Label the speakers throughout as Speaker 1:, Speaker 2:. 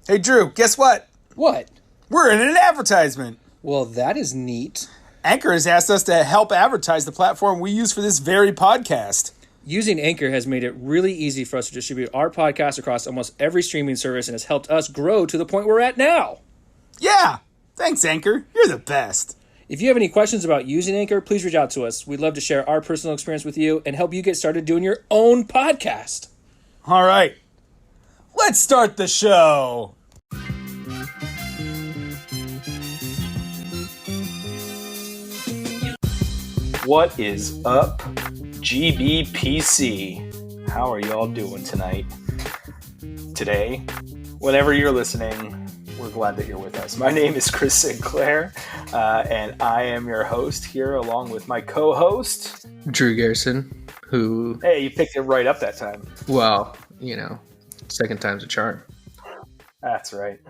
Speaker 1: Hey, Drew, guess what?
Speaker 2: What?
Speaker 1: We're in an advertisement.
Speaker 2: Well, that is neat.
Speaker 1: Anchor has asked us to help advertise the platform we use for this very podcast.
Speaker 2: Using Anchor has made it really easy for us to distribute our podcast across almost every streaming service and has helped us grow to the point we're at now.
Speaker 1: Yeah, thanks, Anchor. You're the best.
Speaker 2: If you have any questions about using Anchor, please reach out to us. We'd love to share our personal experience with you and help you get started doing your own podcast.
Speaker 1: All right, let's start the show. What is up, GBPC? How are y'all doing tonight? Today, whenever you're listening, we're glad that you're with us. My name is Chris Sinclair, and I am your host here along with my co-host,
Speaker 3: Drew Garrison, who...
Speaker 1: Hey, you picked it right up that time.
Speaker 3: Well, second time's a charm.
Speaker 1: That's right.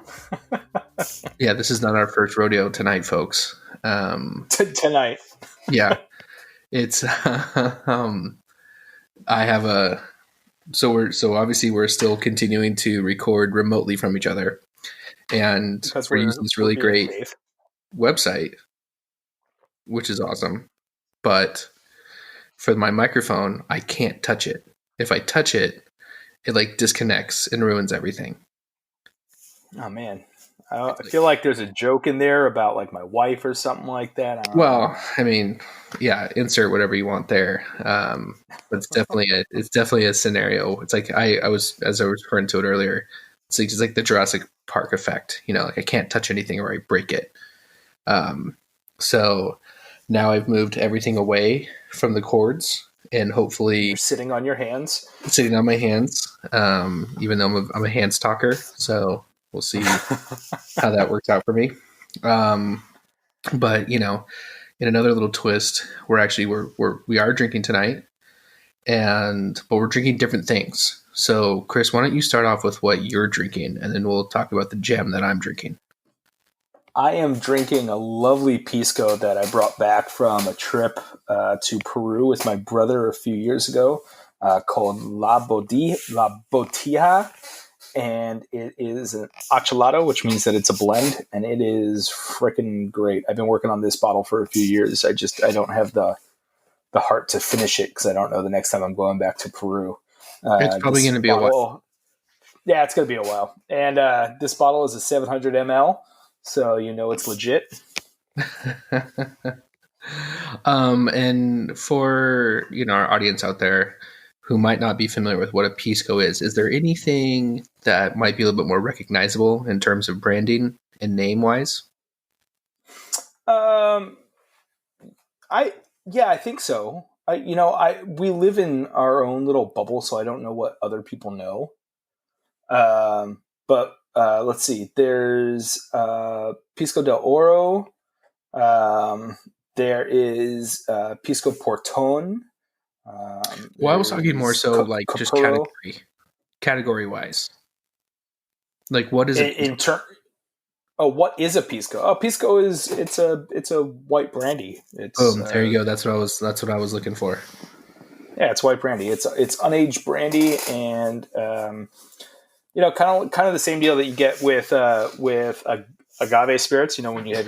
Speaker 3: Yeah, this is not our first rodeo tonight, folks.
Speaker 1: Tonight.
Speaker 3: Yeah. It's I have a so obviously we're still continuing to record remotely from each other, and
Speaker 1: Because
Speaker 3: we're using this really great website, which is awesome. But for my microphone, I can't touch it. If I touch it, it like disconnects and ruins everything.
Speaker 1: Oh man, I feel like there's a joke in there about like my wife or something like that.
Speaker 3: Well, I mean, yeah, insert whatever you want there. But it's definitely a scenario. It's like I was, as I was referring to it earlier, it's like just like the Jurassic Park effect. Like I can't touch anything or I break it. So now I've moved everything away from the cords, and hopefully
Speaker 1: You're sitting on your hands.
Speaker 3: Sitting on my hands. Even though I'm a hand stalker, so we'll see how that works out for me. But in another little twist, we are drinking tonight, but we're drinking different things. So, Chris, why don't you start off with what you're drinking, and then we'll talk about the gem that I'm drinking.
Speaker 1: I am drinking a lovely pisco that I brought back from a trip to Peru with my brother a few years ago, called La Botija. And it is an acholado, which means that it's a blend, and it is freaking great. I've been working on this bottle for a few years. I don't have the heart to finish it because I don't know the next time I'm going back to Peru.
Speaker 3: It's probably going to be a while.
Speaker 1: Yeah, it's going to be a while. And this bottle is a 700 ml, so it's legit.
Speaker 3: And for our audience out there who might not be familiar with what a pisco is there anything that might be a little bit more recognizable in terms of branding and name wise?
Speaker 1: I think so. We live in our own little bubble, so I don't know what other people know. But let's see. There's Pisco del Oro. There is Pisco Porton.
Speaker 3: Well, I was talking more so like just category wise. Like, what is it?
Speaker 1: What is a pisco? Oh, pisco it's a white brandy.
Speaker 3: There you go. That's what I was looking for.
Speaker 1: Yeah, it's white brandy. It's unaged brandy, and kind of the same deal that you get with agave spirits. When you have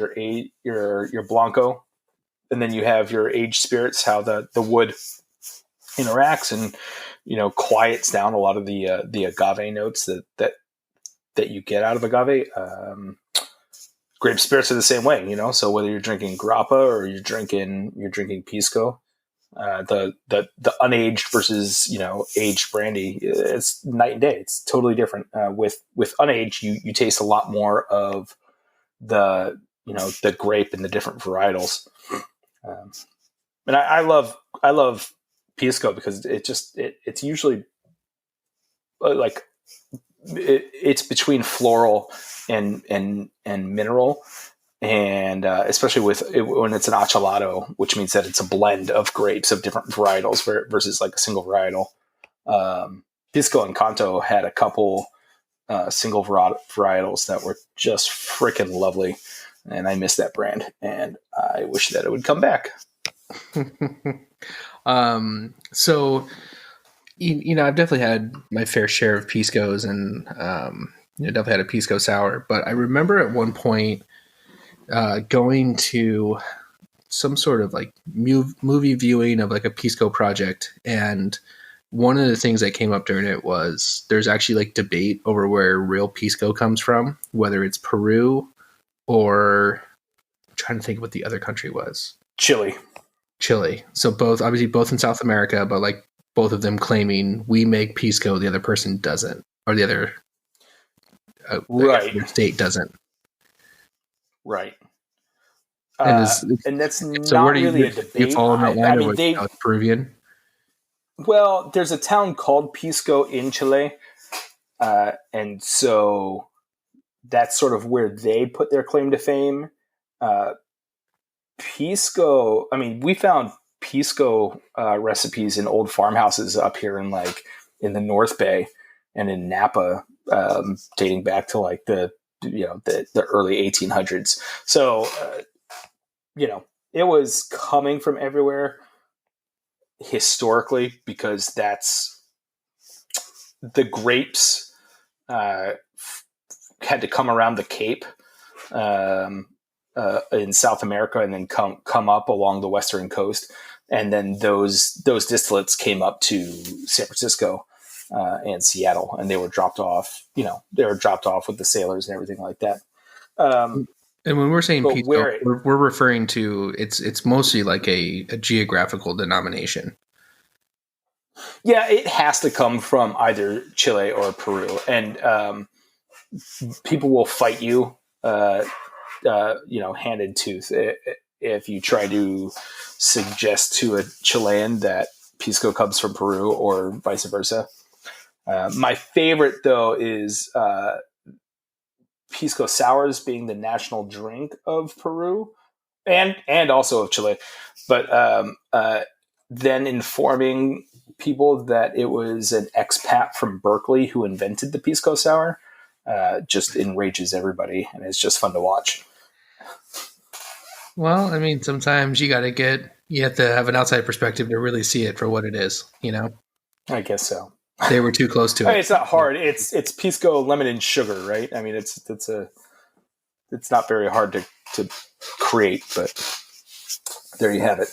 Speaker 1: your blanco, and then you have your aged spirits, how the wood interacts and quiets down a lot of the agave notes that you get out of agave. Grape spirits are the same way, so whether you're drinking grappa or you're drinking pisco, the unaged versus aged brandy, it's night and day. It's totally different. With unaged, you taste a lot more of the grape and the different varietals. And I love pisco because it's usually like it's between floral and mineral, and especially when it's an acholado, which means that it's a blend of grapes of different varietals versus like a single varietal. Pisco and Canto had a couple single varietals that were just freaking lovely, and I miss that brand, and I wish that it would come back.
Speaker 3: So, I've definitely had my fair share of piscos, and definitely had a pisco sour. But I remember at one point going to some sort of like movie viewing of like a pisco project, and one of the things that came up during it was there's actually like debate over where real pisco comes from, whether it's Peru or I'm trying to think what the other country was.
Speaker 1: Chile.
Speaker 3: So both, obviously both in South America, but like both of them claiming we make pisco, the other person doesn't, or the other
Speaker 1: Right.
Speaker 3: the state doesn't.
Speaker 1: Right.
Speaker 3: And
Speaker 1: And that's
Speaker 3: so
Speaker 1: not really a debate.
Speaker 3: You follow that line?
Speaker 1: I mean,
Speaker 3: it's Peruvian.
Speaker 1: Well, there's a town called Pisco in Chile, and so that's sort of where they put their claim to fame. Pisco. I mean, we found Pisco recipes in old farmhouses up here in the North Bay and in Napa, dating back to like the early 1800s. So it was coming from everywhere historically, because that's the grapes had to come around the Cape in South America and then come up along the western coast, and then those distillates came up to San Francisco and Seattle, and they were dropped off. They were dropped off with the sailors and everything like that.
Speaker 3: And when we're saying pisco, we're referring to it's mostly like a geographical denomination.
Speaker 1: Yeah, it has to come from either Chile or Peru, and people will fight you, hand and tooth, if you try to suggest to a Chilean that pisco comes from Peru or vice versa. My favorite, though, is pisco sours being the national drink of Peru and also of Chile, but then informing people that it was an expat from Berkeley who invented the pisco sour just enrages everybody, and it's just fun to watch.
Speaker 3: Well, I mean, sometimes you have to have an outside perspective to really see it for what it is,
Speaker 1: I guess so.
Speaker 3: They were too close to it.
Speaker 1: It's not hard. It's pisco, lemon, and sugar, right? I mean, it's not very hard to create, but there you have it.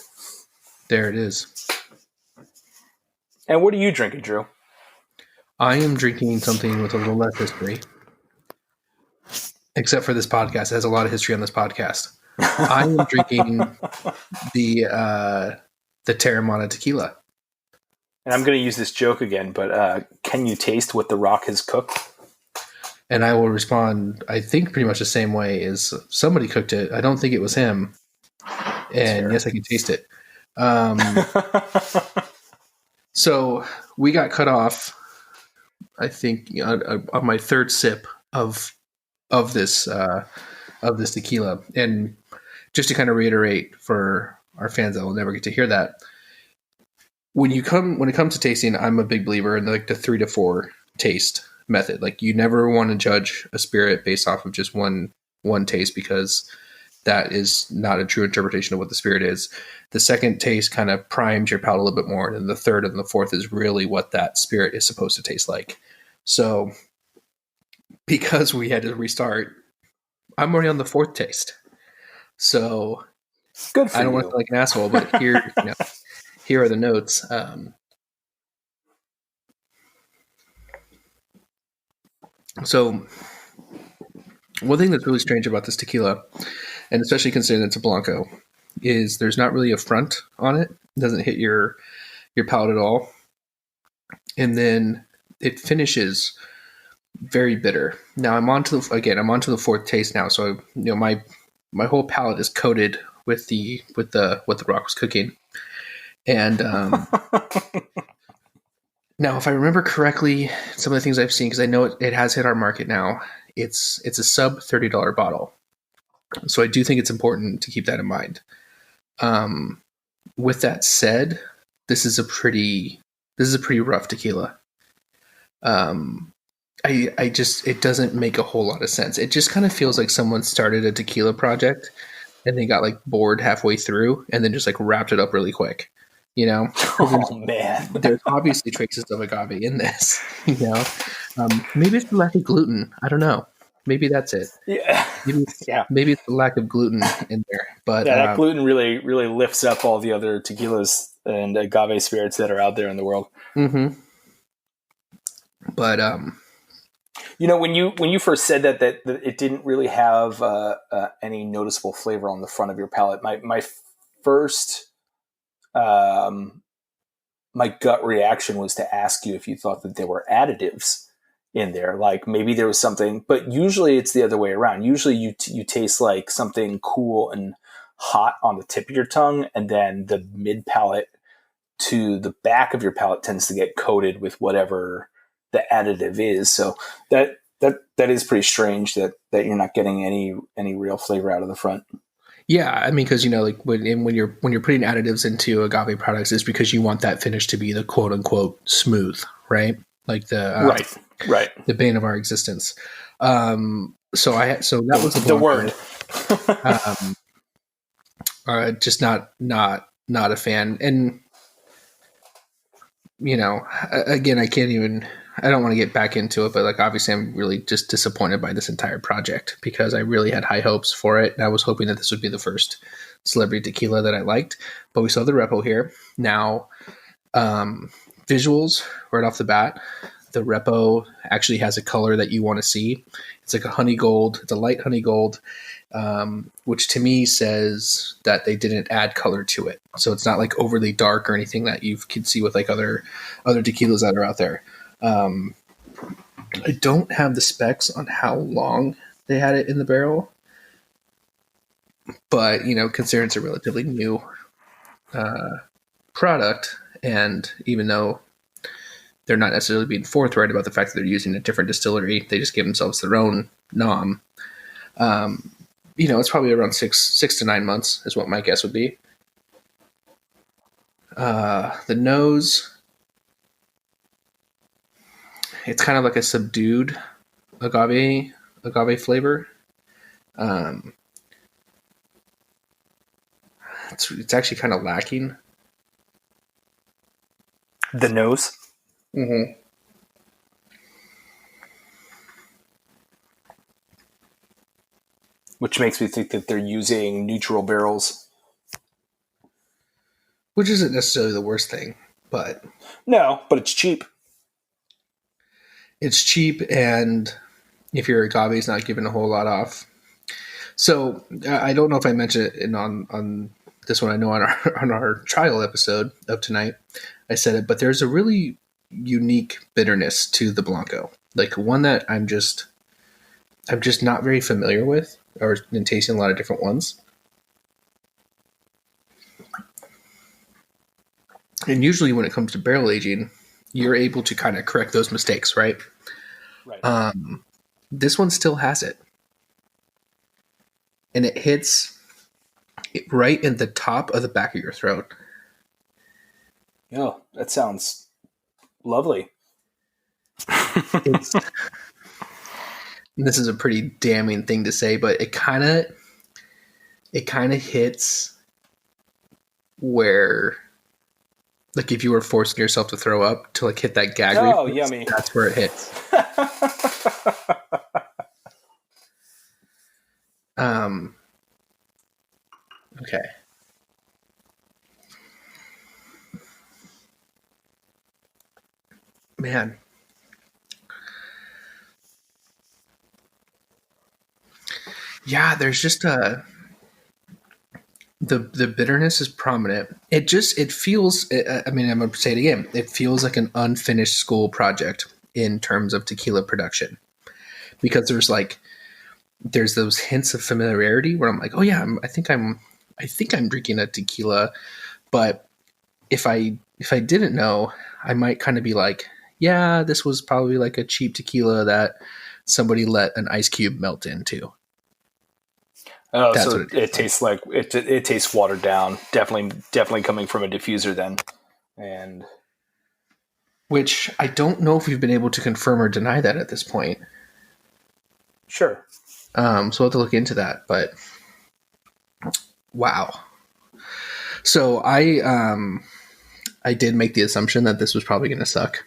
Speaker 3: There it is.
Speaker 1: And what are you drinking, Drew?
Speaker 3: I am drinking something with a little less history, except for this podcast. It has a lot of history on this podcast. I am drinking the Teramana tequila.
Speaker 1: And I'm going to use this joke again, but can you taste what The Rock has cooked?
Speaker 3: And I will respond, I think, pretty much the same way as somebody cooked it. I don't think it was him. And yes, I can taste it. So we got cut off, I think, on my third sip of this tequila. And just to kind of reiterate for our fans that will never get to hear that, when it comes to tasting, I'm a big believer in the 3 to 4 taste method. Like, you never want to judge a spirit based off of just one taste, because that is not a true interpretation of what the spirit is. The second taste kind of primes your palate a little bit more, and then the third and the fourth is really what that spirit is supposed to taste like. So because we had to restart, I'm already on the 4th taste. So
Speaker 1: good for
Speaker 3: I don't
Speaker 1: you.
Speaker 3: want to feel like an asshole, but here, here are the notes. So one thing that's really strange about this tequila, and especially considering it's a Blanco, is there's not really a front on it. It doesn't hit your palate at all. And then it finishes very bitter. Now I'm on to the 4th taste now. So, my whole palate is coated with the what the Rock was cooking. And now, if I remember correctly, some of the things I've seen, because I know it has hit our market now, it's a sub $30 bottle. So I do think it's important to keep that in mind. With that said, this is a pretty rough tequila. It doesn't make a whole lot of sense. It just kind of feels like someone started a tequila project and they got like bored halfway through and then just like wrapped it up really quick.
Speaker 1: Oh man.
Speaker 3: There's obviously traces of agave in this. Maybe it's the lack of gluten. I don't know. Maybe that's it.
Speaker 1: Yeah.
Speaker 3: Maybe
Speaker 1: Yeah.
Speaker 3: maybe it's the lack of gluten in there. But
Speaker 1: Yeah, that gluten really, really lifts up all the other tequilas and agave spirits that are out there in the world.
Speaker 3: mm-hmm. But
Speaker 1: when you first said that it didn't really have any noticeable flavor on the front of your palate, my first my gut reaction was to ask you if you thought that there were additives in there, like maybe there was something, but usually it's the other way around. Usually you taste like something cool and hot on the tip of your tongue, and then the mid palate to the back of your palate tends to get coated with whatever the additive is. So that is pretty strange that you're not getting any real flavor out of the front.
Speaker 3: yeah, I mean, because like when you're putting additives into agave products, it's because you want that finish to be the quote unquote smooth, right? Like the
Speaker 1: right,
Speaker 3: the bane of our existence. So that was
Speaker 1: the word.
Speaker 3: Just not a fan, and again, I don't want to get back into it, but like obviously I'm really just disappointed by this entire project because I really had high hopes for it, and I was hoping that this would be the first celebrity tequila that I liked. But we saw the repo here now. Visuals right off the bat, the repo actually has a color that you want to see. It's like a honey gold. It's a light honey gold, which to me says that they didn't add color to it. So it's not like overly dark or anything that you can see with like other tequilas that are out there. I don't have the specs on how long they had it in the barrel, but considering it's a relatively new product, and even though they're not necessarily being forthright about the fact that they're using a different distillery, they just give themselves their own nom. It's probably around 6 to 9 months is what my guess would be. The nose, it's kind of like a subdued agave flavor. It's actually kind of lacking.
Speaker 1: The nose.
Speaker 3: Mm-hmm.
Speaker 1: Which makes me think that they're using neutral barrels.
Speaker 3: Which isn't necessarily the worst thing, but...
Speaker 1: No, but it's cheap.
Speaker 3: It's cheap, and if your agave is not giving a whole lot off. So, I don't know if I mentioned it on this one. I know on our trial episode of tonight, I said it, but there's a really unique bitterness to the Blanco. Like one that I'm just not very familiar with, or been tasting a lot of different ones. And usually when it comes to barrel aging, you're able to kind of correct those mistakes, right?
Speaker 1: Right.
Speaker 3: This one still has it. And it hits right in the top of the back of your throat.
Speaker 1: Oh, that sounds lovely.
Speaker 3: This is a pretty damning thing to say, but it kind of hits where, like, if you were forcing yourself to throw up to like hit that gag reflex,
Speaker 1: yummy.
Speaker 3: That's where it hits. Okay. Man. Yeah, there's just the bitterness is prominent. It feels, I mean, I'm going to say it again. It feels like an unfinished school project in terms of tequila production, because there's those hints of familiarity where I'm like, oh yeah, I think I'm drinking a tequila, but if I didn't know, I might kind of be like, yeah, this was probably like a cheap tequila that somebody let an ice cube melt into.
Speaker 1: Oh, that's so it tastes like it tastes watered down. Definitely coming from a diffuser then, and
Speaker 3: which I don't know if we've been able to confirm or deny that at this point.
Speaker 1: Sure.
Speaker 3: So I'll have to look into that. But wow. So I I did make the assumption that this was probably going to suck.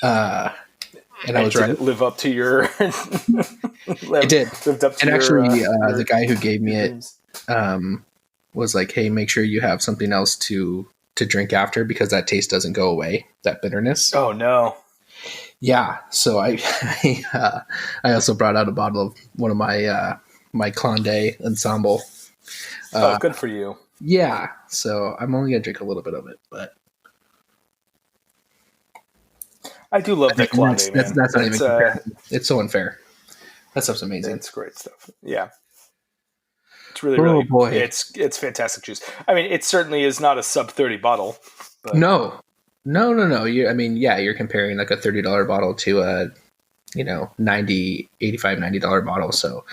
Speaker 3: And I was
Speaker 1: trying to live up to your.
Speaker 3: I did.
Speaker 1: Lived up to
Speaker 3: And
Speaker 1: your,
Speaker 3: actually,
Speaker 1: your
Speaker 3: the guy who gave me it
Speaker 1: dreams.
Speaker 3: Was like, "Hey, make sure you have something else to drink after because that taste doesn't go away, that bitterness."
Speaker 1: Oh no!
Speaker 3: Yeah, so I also brought out a bottle of one of my my Clonde Ensemble.
Speaker 1: Good for you.
Speaker 3: Yeah, so I'm only gonna drink a little bit of it, but
Speaker 1: I do love that Clonde, man.
Speaker 3: That's not even comparison. It's so unfair. That stuff's amazing.
Speaker 1: It's great stuff. Yeah. It's really
Speaker 3: boy.
Speaker 1: It's fantastic juice. I mean, it certainly is not a sub 30 bottle. But
Speaker 3: No. You're comparing like a $30 bottle to a, $90, $85, $90 bottle. So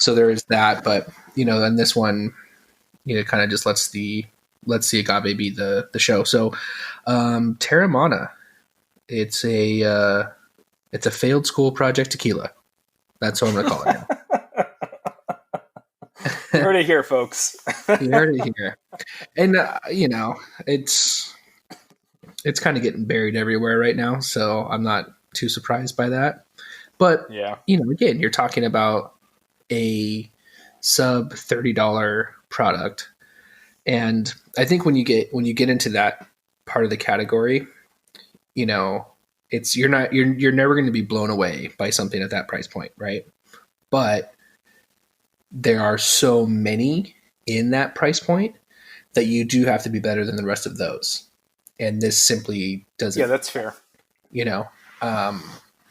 Speaker 3: there is that, but and this one, kind of just lets the agave be the show. So, Teramana, it's a failed school project tequila. That's what I'm going to call it now.
Speaker 1: You heard it here, folks.
Speaker 3: You heard it here. And, it's kind of getting buried everywhere right now. So I'm not too surprised by that. But,
Speaker 1: yeah,
Speaker 3: again, you're talking about a sub $30 product. And I think when you get into that part of the category, you're never going to be blown away by something at that price point. Right. But there are so many in that price point that you do have to be better than the rest of those. And this simply doesn't.
Speaker 1: Yeah, that's fair.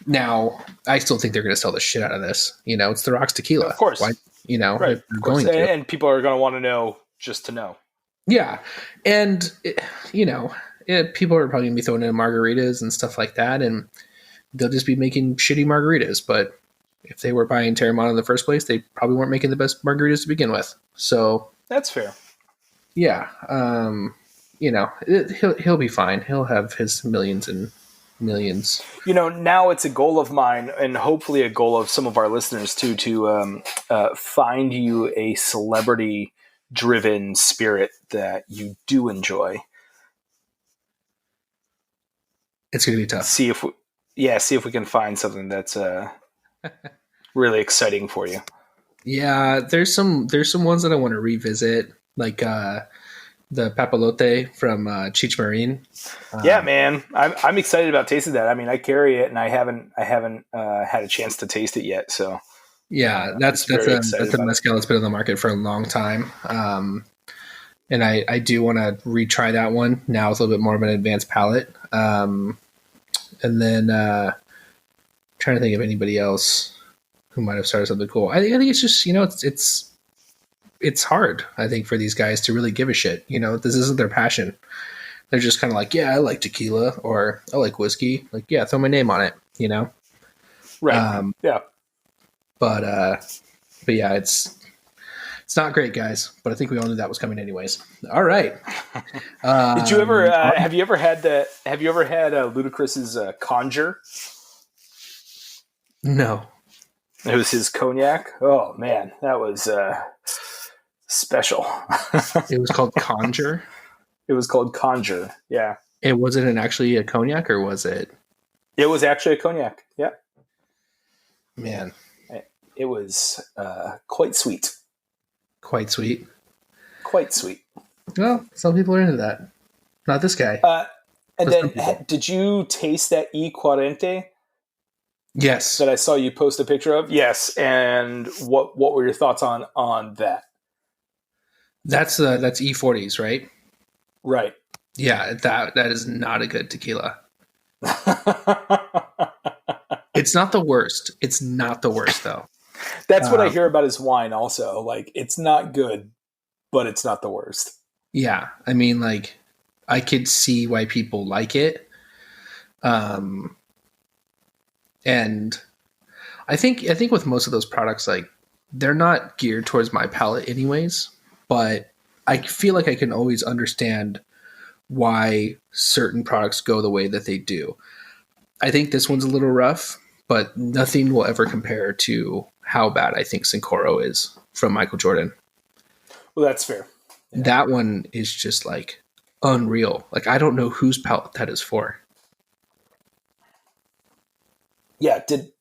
Speaker 3: Now I still think they're going to sell the shit out of this. It's the Rocks tequila.
Speaker 1: Of course.
Speaker 3: Why,
Speaker 1: right.
Speaker 3: Of course.
Speaker 1: And people are going to want to know just to know.
Speaker 3: Yeah. And, people are probably going to be throwing in margaritas and stuff like that. And they'll just be making shitty margaritas. But if they were buying Teramana in the first place, they probably weren't making the best margaritas to begin with. So
Speaker 1: that's fair.
Speaker 3: Yeah. He'll be fine. He'll have his millions and millions.
Speaker 1: Now it's a goal of mine and hopefully a goal of some of our listeners too, to find you a celebrity driven spirit that you do enjoy.
Speaker 3: It's going to be tough.
Speaker 1: See if we can find something that's really exciting for you.
Speaker 3: Yeah, there's some ones that I want to revisit, like the papalote from Cheech Marine.
Speaker 1: Yeah, man, I'm excited about tasting that. I mean, I carry it, and I haven't had a chance to taste it yet. So
Speaker 3: yeah, that's a mezcal that's been on the market for a long time. And I do want to retry that one now with a little bit more of an advanced palate. And then trying to think of anybody else who might have started something cool. I think it's just, it's hard, I think, for these guys to really give a shit. This isn't their passion. They're just kind of like, yeah, I like tequila or I like whiskey. Like, yeah, throw my name on it,
Speaker 1: Right. Yeah.
Speaker 3: But yeah, it's not great, guys. But I think we all knew that was coming anyways. All right.
Speaker 1: Did you ever have you ever had Ludacris's Conjure?
Speaker 3: No.
Speaker 1: It was his cognac. Oh man, that was special.
Speaker 3: It was called Conjure.
Speaker 1: It was called Conjure. Yeah.
Speaker 3: Was it actually a cognac or was it?
Speaker 1: It was actually a cognac. Yeah.
Speaker 3: Man.
Speaker 1: It was quite sweet.
Speaker 3: Quite sweet.
Speaker 1: Quite sweet.
Speaker 3: Well, some people are into that. Not this guy.
Speaker 1: And then, did you taste that E40?
Speaker 3: Yes.
Speaker 1: That I saw you post a picture of? Yes. And what were your thoughts on that? That's
Speaker 3: E40s, right?
Speaker 1: Right.
Speaker 3: Yeah, that is not a good tequila. It's not the worst. It's not the worst, though.
Speaker 1: That's what I hear about his wine also. Like, it's not good, but it's not the worst.
Speaker 3: Yeah. I mean, like, I could see why people like it. And I think with most of those products, like, they're not geared towards my palate anyways, but I feel like I can always understand why certain products go the way that they do. I think this one's a little rough, but nothing will ever compare to how bad I think Sincoro is from Michael Jordan.
Speaker 1: Well, that's fair.
Speaker 3: Yeah. That one is just like unreal. Like, I don't know whose palate that is for.
Speaker 1: Yeah. Did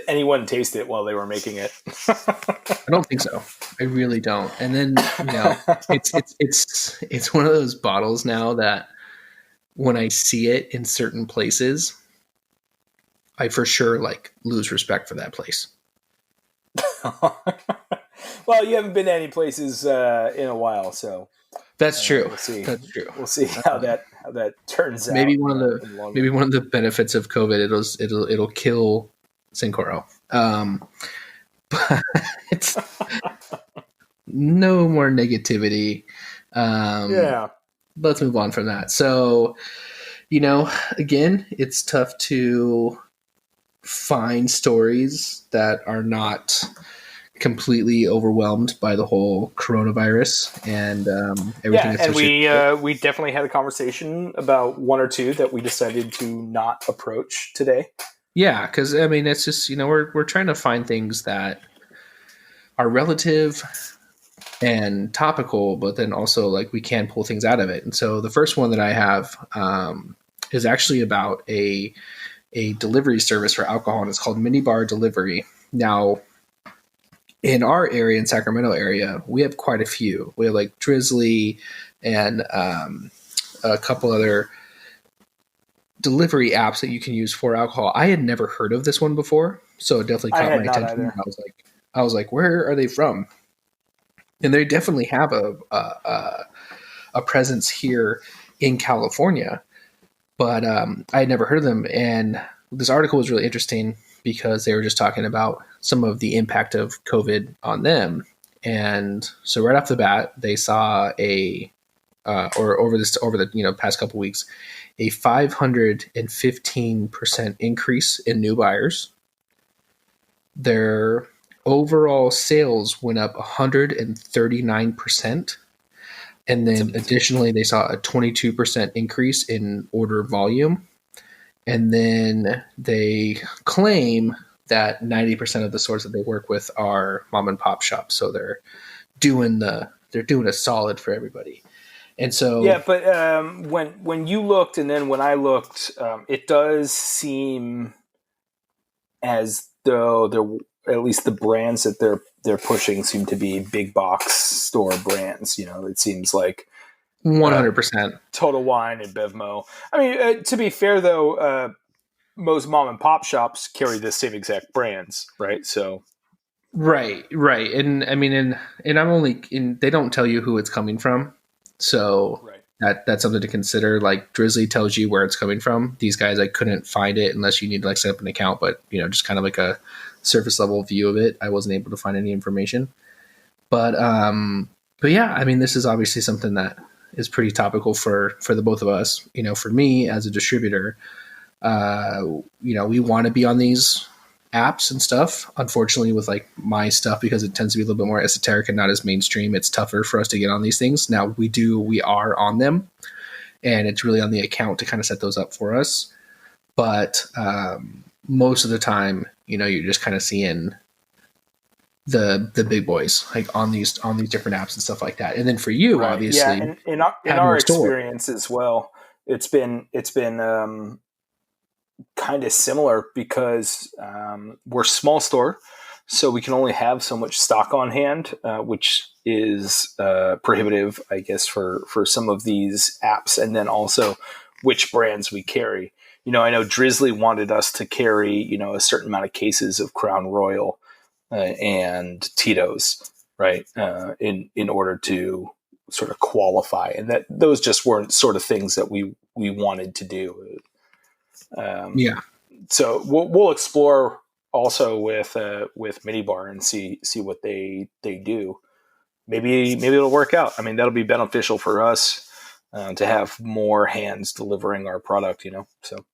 Speaker 1: anyone taste it while they were making it?
Speaker 3: I don't think so. I really don't. And then, it's one of those bottles now that when I see it in certain places, I for sure like lose respect for that place.
Speaker 1: Well, you haven't been to any places in a while, so
Speaker 3: That's true.
Speaker 1: we'll see.
Speaker 3: That's true.
Speaker 1: We'll see how that turns
Speaker 3: Maybe
Speaker 1: out
Speaker 3: one of
Speaker 1: in
Speaker 3: the
Speaker 1: the long
Speaker 3: maybe
Speaker 1: run.
Speaker 3: one of the benefits of COVID, it'll kill Sincoro. But it's no more negativity.
Speaker 1: Yeah.
Speaker 3: Let's move on from that. So, again, it's tough to find stories that are not completely overwhelmed by the whole coronavirus and everything
Speaker 1: Yeah, and
Speaker 3: associated with it.
Speaker 1: we definitely had a conversation about one or two that we decided to not approach today.
Speaker 3: Yeah, because I mean, it's just we're trying to find things that are relative and topical, but then also like we can pull things out of it. And so the first one that I have is actually about a delivery service for alcohol, and it's called Minibar Delivery. Now, in our area, in Sacramento area, we have quite a few. We have like Drizzly and a couple other delivery apps that you can use for alcohol. I had never heard of this one before, so it definitely
Speaker 1: I
Speaker 3: caught my
Speaker 1: had not
Speaker 3: attention.
Speaker 1: either.
Speaker 3: I was like, where are they from? And they definitely have a presence here in California, but I had never heard of them. And this article was really interesting because they were just talking about some of the impact of COVID on them. And so right off the bat, they saw or over the past couple weeks, a 515% increase in new buyers. Their overall sales went up 139%. And then additionally, they saw a 22% increase in order volume. And then they claim that 90% of the stores that they work with are mom and pop shops. So they're doing a solid for everybody. And so,
Speaker 1: yeah, but when you looked and then when I looked, it does seem as though they're, at least the brands that they're pushing seem to be big box store brands. It seems like
Speaker 3: 100%.
Speaker 1: Total Wine and Bevmo. I mean, to be fair though, most mom and pop shops carry the same exact brands, right? So,
Speaker 3: Right. And I mean, and I'm only they don't tell you who it's coming from. So
Speaker 1: right.
Speaker 3: that's something to consider. Like Drizzly tells you where it's coming from. These guys, I couldn't find it unless you need to like set up an account, but just kind of like a surface level view of it. I wasn't able to find any information, but yeah, I mean, this is obviously something that is pretty topical for the both of us. For me as a distributor, we want to be on these apps and stuff. Unfortunately, with like my stuff, because it tends to be a little bit more esoteric and not as mainstream, it's tougher for us to get on these things. Now we are on them, and it's really on the account to kind of set those up for us. But most of the time, you're just kind of seeing the big boys like on these different apps and stuff like that. And then for you,
Speaker 1: Right.
Speaker 3: obviously,
Speaker 1: Yeah, and in our experience as well, it's been kind of similar because we're small store, so we can only have so much stock on hand, which is prohibitive, I guess, for some of these apps, and then also which brands we carry. I know Drizzly wanted us to carry a certain amount of cases of Crown Royal and Tito's, right, in order to sort of qualify, and that those just weren't sort of things that we wanted to do.
Speaker 3: Yeah.
Speaker 1: So we'll explore also with Minibar and see what they do. Maybe it'll work out. I mean, that'll be beneficial for us to have more hands delivering our product. So.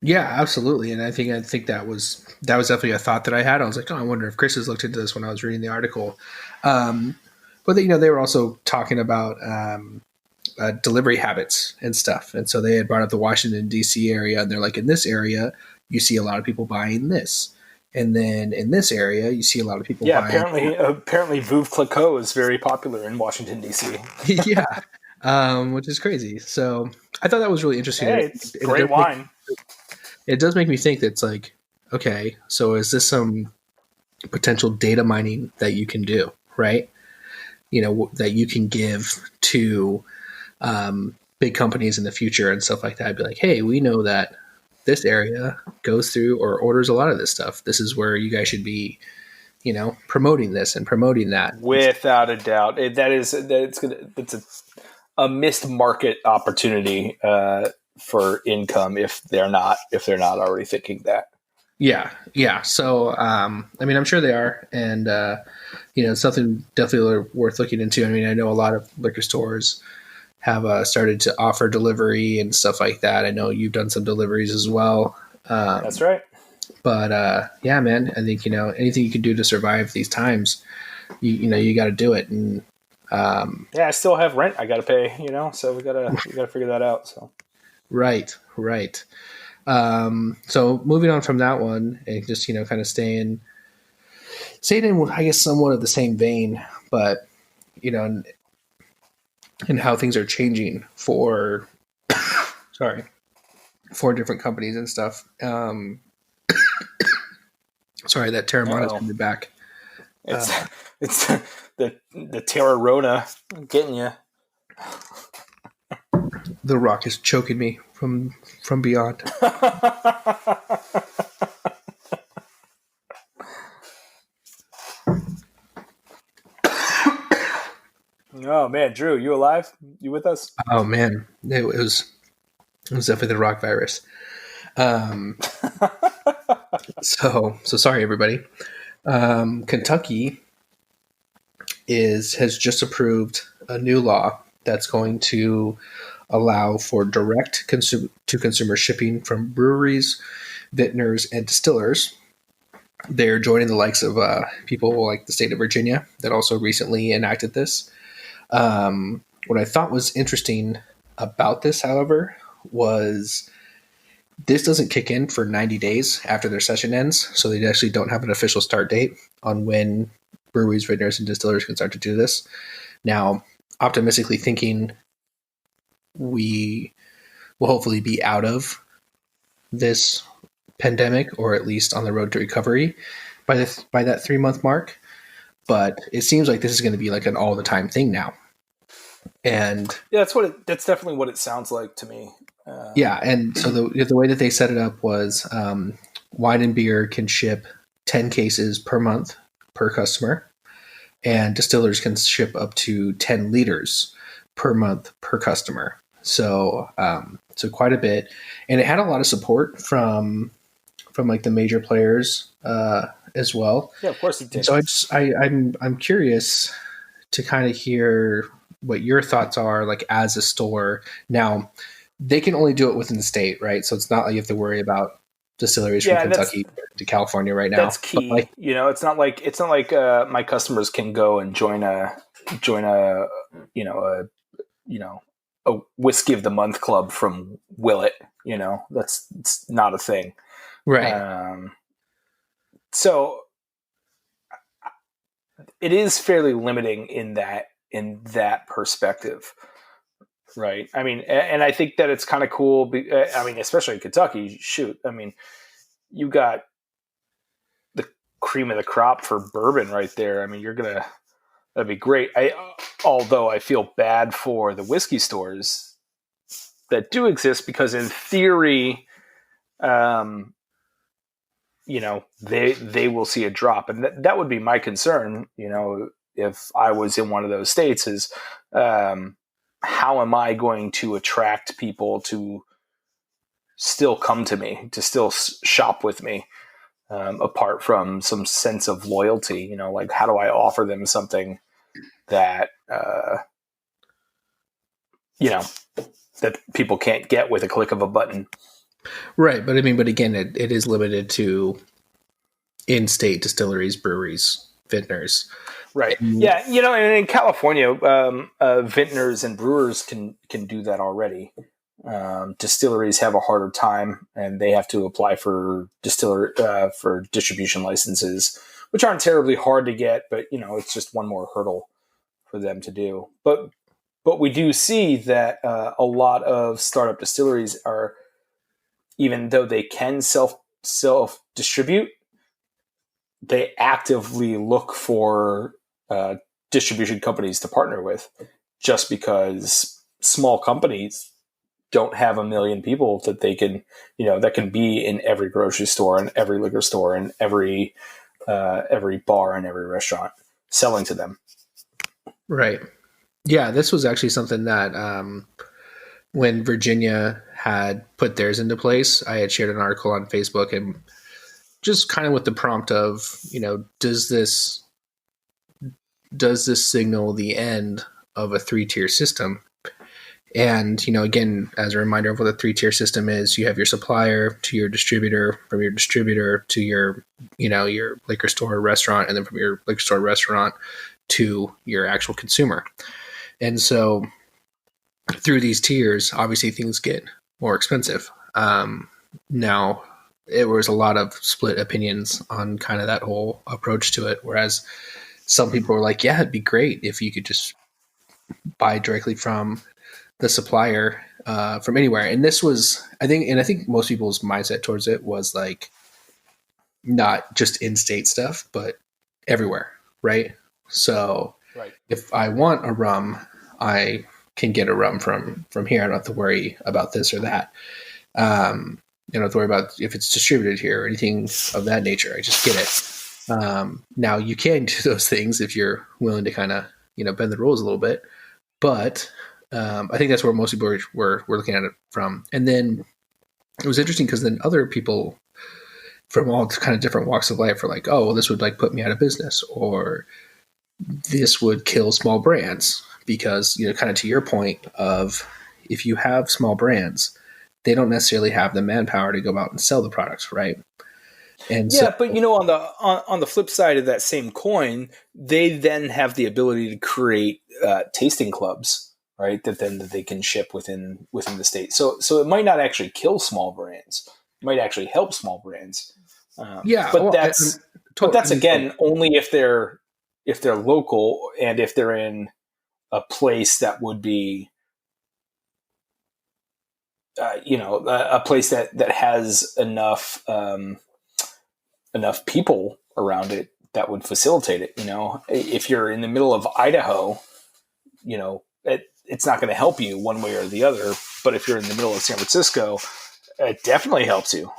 Speaker 3: Yeah, absolutely. And I think that was definitely a thought that I had. I was like, oh, I wonder if Chris has looked into this when I was reading the article. But they were also talking about delivery habits and stuff. And so they had brought up the Washington, D.C. area, and they're like, in this area, you see a lot of people buying this. And then in this area, you see a lot of people buying.
Speaker 1: Apparently Veuve Clicquot is very popular in Washington, D.C.
Speaker 3: Yeah. which is crazy. So I thought that was really interesting.
Speaker 1: Hey, it's
Speaker 3: And
Speaker 1: great wine.
Speaker 3: it does make me think that it's like, okay, so is this some potential data mining that you can do, right? That you can give to big companies in the future and stuff like that. I'd be like, hey, we know that this area goes through or orders a lot of this stuff. This is where you guys should be, promoting this and promoting that.
Speaker 1: Without a doubt, it's a missed market opportunity for income if they're not already thinking that.
Speaker 3: Yeah, yeah. So, I mean, I'm sure they are, and something definitely worth looking into. I mean, I know a lot of liquor stores have started to offer delivery and stuff like that. I know you've done some deliveries as well.
Speaker 1: That's right.
Speaker 3: But yeah, man, I think anything you can do to survive these times, you got to do it. And
Speaker 1: yeah, I still have rent I got to pay. So we gotta figure that out. So
Speaker 3: right. So moving on from that one, and just kind of staying in, I guess, somewhat of the same vein, but and how things are changing for sorry, for different companies and stuff. Sorry, that Teramana is coming back.
Speaker 1: It's the Teramana getting you.
Speaker 3: The Rock is choking me from beyond.
Speaker 1: Oh man, Drew, you alive? You with us?
Speaker 3: Oh man, it was definitely the Rock virus. So sorry, everybody. Kentucky has just approved a new law that's going to allow for direct to consumer shipping from breweries, vintners, and distillers. They're joining the likes of people like the state of Virginia that also recently enacted this. What I thought was interesting about this, however, was this doesn't kick in for 90 days after their session ends, so they actually don't have an official start date on when breweries, vintners, and distillers can start to do this. Now, optimistically thinking, we will hopefully be out of this pandemic, or at least on the road to recovery by that 3-month mark. But it seems like this is going to be like an all the time thing now. And
Speaker 1: yeah, that's definitely what it sounds like to me.
Speaker 3: Yeah, and so the way that they set it up was wine and beer can ship 10 cases per month per customer, and distillers can ship up to 10 liters per month per customer. So quite a bit, and it had a lot of support from like the major players as well.
Speaker 1: Yeah, of course it did.
Speaker 3: So I'm curious to kind of hear what your thoughts are, like as a store now. They can only do it within the state, right? So it's not like you have to worry about distilleries from Kentucky to California right now.
Speaker 1: That's key. It's not like my customers can go and join a whiskey of the month club from Willet. It's not a thing,
Speaker 3: right?
Speaker 1: So it is fairly limiting in that perspective. Right. I mean, and I think that it's kind of cool. I mean, especially in Kentucky, shoot. I mean, you got the cream of the crop for bourbon right there. I mean, that'd be great. Although I feel bad for the whiskey stores that do exist, because in theory, they will see a drop. And that would be my concern, if I was in one of those states, is, how am I going to attract people to still come to me, to still shop with me, apart from some sense of loyalty? Like, how do I offer them something that that people can't get with a click of a button?
Speaker 3: Right, but again, it is limited to in-state distilleries, breweries, vintners.
Speaker 1: Right. Yeah. And in California, vintners and brewers can do that already. Distilleries have a harder time, and they have to apply for for distribution licenses, which aren't terribly hard to get, but it's just one more hurdle for them to do. But But we do see that a lot of startup distilleries are, even though they can self distribute, they actively look for distribution companies to partner with, just because small companies don't have a million people that they can, that can be in every grocery store and every liquor store and every bar and every restaurant selling to them.
Speaker 3: Right. Yeah, this was actually something that when Virginia had put theirs into place, I had shared an article on Facebook, and just kind of with the prompt of, does this signal the end of a 3-tier system? And, again, as a reminder of what a 3-tier system is, you have your supplier to your distributor, from your distributor to your, your liquor store or restaurant, and then from your liquor store or restaurant to your actual consumer. And so through these tiers, obviously things get more expensive. Now, it was a lot of split opinions on kind of that whole approach to it, whereas some people were like, yeah, it'd be great if you could just buy directly from the supplier from anywhere. And this was, I think most people's mindset towards it was like not just in-state stuff, but everywhere, right? So
Speaker 1: Right.
Speaker 3: if I want a rum, I can get a rum from here. I don't have to worry about this or that. I don't have to worry about if it's distributed here or anything of that nature. I just get it. Now you can do those things if you're willing to kind of, bend the rules a little bit, but I think that's where most people were looking at it from. And then it was interesting because then other people from all kind of different walks of life were like, oh, well, this would like put me out of business, or this would kill small brands, because, kind of to your point of, if you have small brands, they don't necessarily have the manpower to go out and sell the products, right? And
Speaker 1: yeah, but on the flip side of that same coin, they then have the ability to create tasting clubs, right? That they can ship within the state. So it might not actually kill small brands; it might actually help small brands. But that's again only if they're local, and if they're in a place that would be, a place that has enough people around it that would facilitate it. If you're in the middle of Idaho, it's not going to help you one way or the other. But if you're in the middle of San Francisco, it definitely helps you.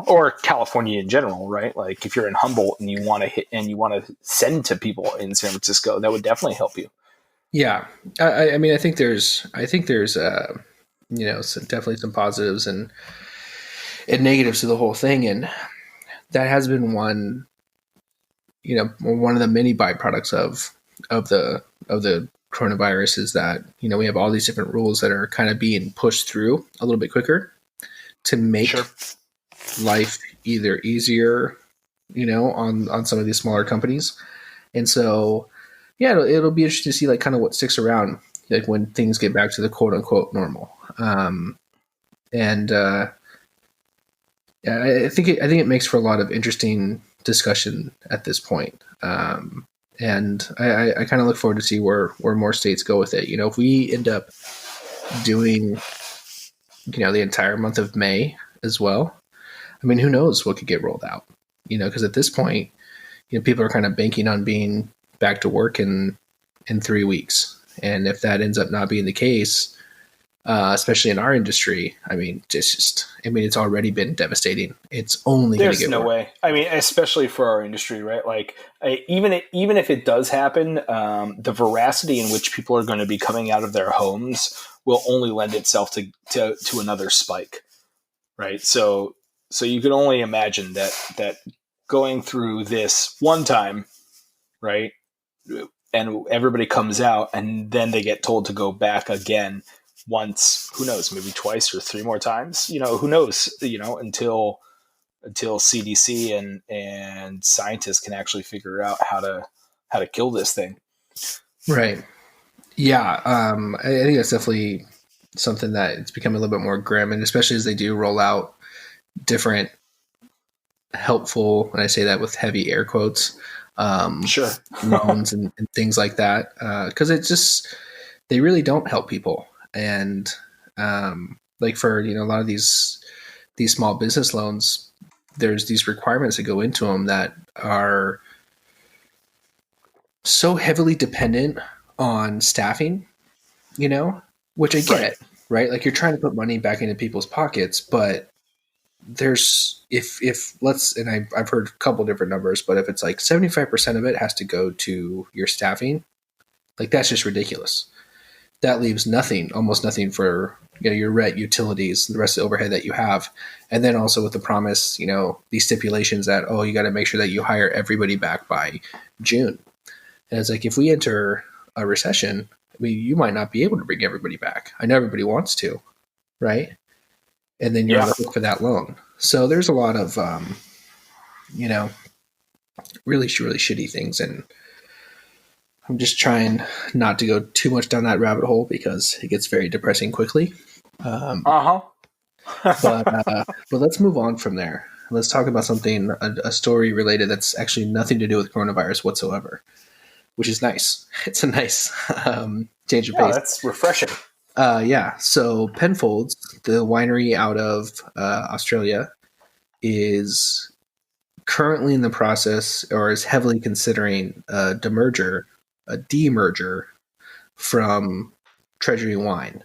Speaker 1: Or California in general, right? Like if you're in Humboldt and you want to send to people in San Francisco, that would definitely help you.
Speaker 3: Yeah, I mean, I think there's definitely some positives and negatives to the whole thing, and that has been one of the many byproducts of the coronavirus, is that we have all these different rules that are kind of being pushed through a little bit quicker to make life either easier, on some of these smaller companies. And so, yeah, it'll be interesting to see like kind of what sticks around, like when things get back to the quote unquote normal. Yeah, I think it makes for a lot of interesting discussion at this point. And I kind of look forward to see where more states go with it. If we end up doing, the entire month of May as well, I mean, who knows what could get rolled out, because at this point, people are kind of banking on being back to work in 3 weeks. And if that ends up not being the case, especially in our industry, I mean, it's already been devastating. It's only going to get
Speaker 1: worse. There's no way. I mean, especially for our industry, right? Like, even if it does happen, the veracity in which people are going to be coming out of their homes will only lend itself to another spike, right? So you can only imagine that going through this one time, right, and everybody comes out, and then they get told to go back again once, who knows, maybe twice or 3 more times, who knows, until CDC and scientists can actually figure out how to kill this thing.
Speaker 3: Right. Yeah. I think that's definitely something that it's becoming a little bit more grim, and especially as they do roll out different helpful, and I say that with heavy air quotes,
Speaker 1: Sure.
Speaker 3: loans and things like that. Cause it just, they really don't help people. And like for a lot of these small business loans, there's these requirements that go into them that are so heavily dependent on staffing, which I get, right? Like you're trying to put money back into people's pockets, but there's if let's, and I've heard a couple different numbers, but if it's like 75% of it has to go to your staffing, like that's just ridiculous. That leaves nothing, almost nothing for your rent, utilities, the rest of the overhead that you have. And then also with the promise, these stipulations that, you got to make sure that you hire everybody back by June. And it's like, if we enter a recession, you might not be able to bring everybody back. I know everybody wants to, right? And then you're on the hook for that loan. So there's a lot of, really, really shitty things. And I'm just trying not to go too much down that rabbit hole because it gets very depressing quickly. But let's move on from there. Let's talk about something, a story related that's actually nothing to do with coronavirus whatsoever, which is nice. It's a nice change of pace.
Speaker 1: That's refreshing.
Speaker 3: So Penfolds, the winery out of Australia, is currently in the process, or is heavily considering a demerger from Treasury Wine.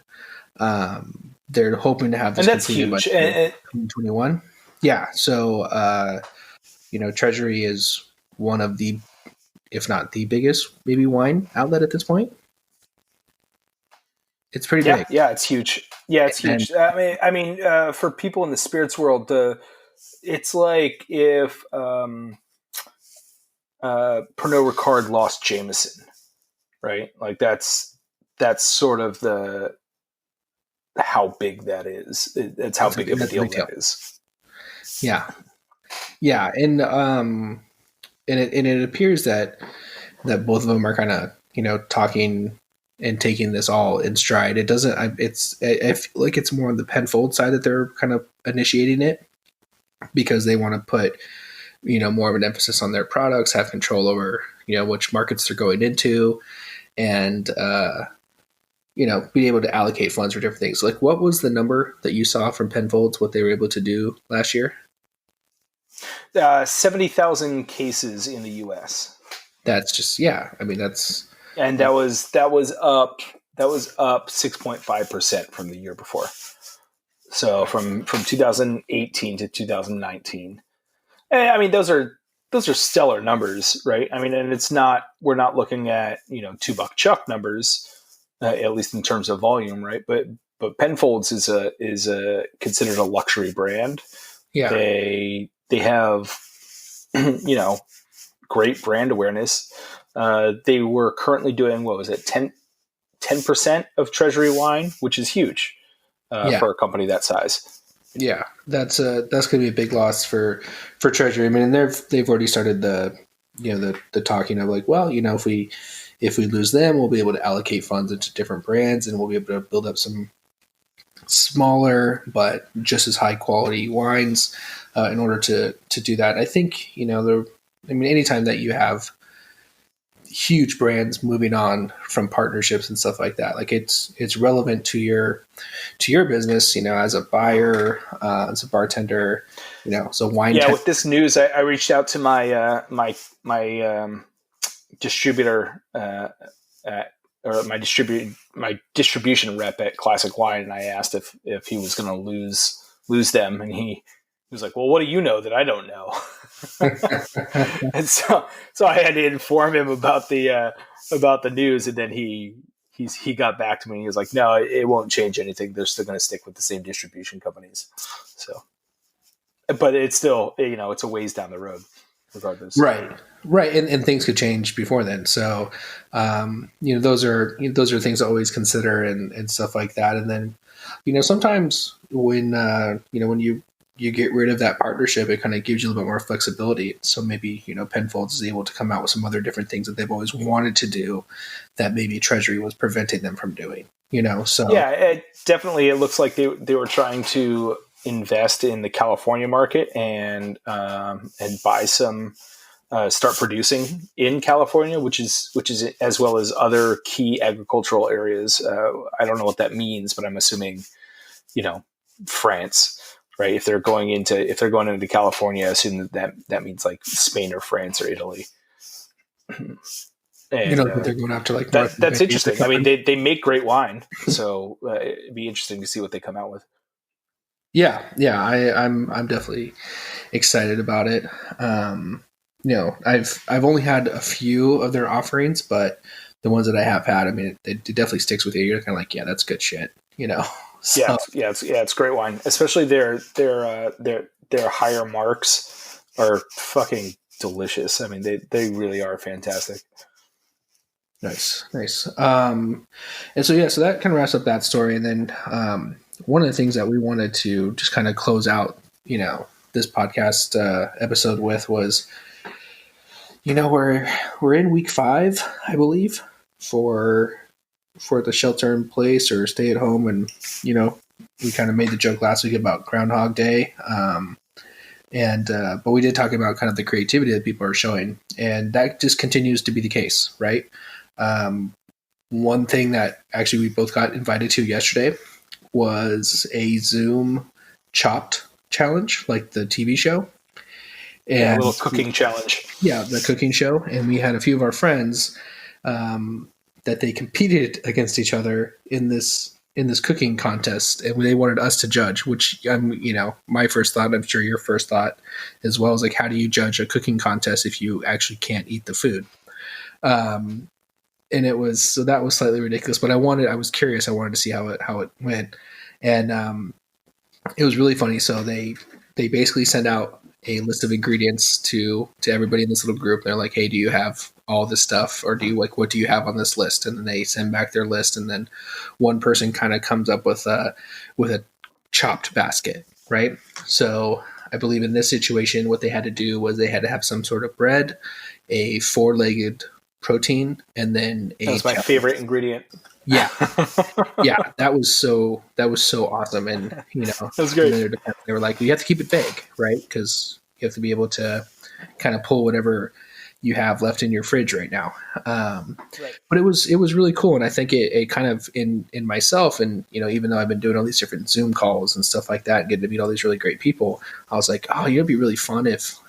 Speaker 3: They're hoping to have this completed by 2021. Yeah, so Treasury is one of the, if not the biggest, maybe wine outlet at this point. It's pretty big.
Speaker 1: Yeah, it's huge. Yeah, it's huge. I mean, for people in the spirits world, it's like if Pernod Ricard lost Jameson, right? Like that's sort of how big that is. It's how big of a deal that is.
Speaker 3: Yeah, and it appears that both of them are kind of talking and taking this all in stride. I feel like it's more on the Penfold side that they're kind of initiating it because they want to put, more of an emphasis on their products, have control over, which markets they're going into, and, be able to allocate funds for different things. Like, what was the number that you saw from Penfolds, what they were able to do last year?
Speaker 1: 70,000 cases in the U.S.
Speaker 3: That's just, that's...
Speaker 1: And that was up 6.5% from the year before. So from 2018 to 2019. And, I mean, those are stellar numbers, right? I mean, and we're not looking at, $2 Chuck numbers, at least in terms of volume, right? But Penfolds is considered a luxury brand.
Speaker 3: Yeah.
Speaker 1: They have, great brand awareness. They were currently doing, 10% of Treasury wine, which is huge for a company that size.
Speaker 3: Yeah, that's going to be a big loss for Treasury. I mean, and they've already started the talking of like, well, if we lose them, we'll be able to allocate funds into different brands, and we'll be able to build up some smaller but just as high quality wines in order to do that. I think anytime that you have huge brands moving on from partnerships and stuff like that, like it's relevant to your business, as a buyer, as a bartender, so wine.
Speaker 1: Yeah, with this news, I reached out to my my distributor or my distribution rep at Classic Wine, and I asked if he was going to lose them, and he was like, "Well, what do you know that I don't know?" And so I had to inform him about the news, and then he got back to me and he was like, "No, it won't change anything. They're still going to stick with the same distribution companies." So, but it's still, it's a ways down the road, regardless.
Speaker 3: Right, and things could change before then. So, those are things to always consider and stuff like that. And then, sometimes when when you get rid of that partnership, it kind of gives you a little bit more flexibility. So maybe, Penfolds is able to come out with some other different things that they've always wanted to do that maybe Treasury was preventing them from doing, so.
Speaker 1: Yeah, it looks like they were trying to invest in the California market and buy some start producing in California, which is as well as other key agricultural areas. I don't know what that means, but I'm assuming, France, right? If they're going into California, I assume that means like Spain or France or Italy. And
Speaker 3: Like they're going after like North
Speaker 1: that's interesting. I mean,
Speaker 3: America.
Speaker 1: they make great wine, so it'd be interesting to see what they come out with.
Speaker 3: Yeah, I'm definitely excited about it. I've only had a few of their offerings, but the ones that I have had, I mean, it definitely sticks with you. You're kind of like, yeah, that's good shit, So,
Speaker 1: It's great wine, especially their higher marks are fucking delicious. I mean, they really are fantastic.
Speaker 3: nice. And so so that kind of wraps up that story. And then one of the things that we wanted to just kind of close out, this podcast episode with was, we're in week 5, I believe, for the shelter in place or stay at home, and we kind of made the joke last week about Groundhog Day, but we did talk about kind of the creativity that people are showing, and that just continues to be the case, right? One thing that actually we both got invited to yesterday was a Zoom Chopped challenge, like the TV show. And
Speaker 1: a little cooking challenge.
Speaker 3: Yeah, the cooking show. And we had a few of our friends that they competed against each other in this cooking contest, and they wanted us to judge, which my first thought, I'm sure your first thought as well, is like, how do you judge a cooking contest if you actually can't eat the food? And that was slightly ridiculous, but I was curious. I wanted to see how it went. And it was really funny. So they basically send out a list of ingredients to everybody in this little group. They're like, hey, do you have all this stuff, or what do you have on this list? And then they send back their list, and then one person kind of comes up with a chopped basket, right? So I believe in this situation, what they had to do was they had to have some sort of bread, a 4-legged protein, and then
Speaker 1: that was my favorite ingredient.
Speaker 3: Yeah. That was so awesome. And,
Speaker 1: that was great.
Speaker 3: They were like, you have to keep it vague, right? Because you have to be able to kind of pull whatever you have left in your fridge right now.
Speaker 1: Right.
Speaker 3: But it was really cool. And I think it kind of in myself, and, even though I've been doing all these different Zoom calls and stuff like that, and getting to meet all these really great people, I was like, oh, it'd be really fun if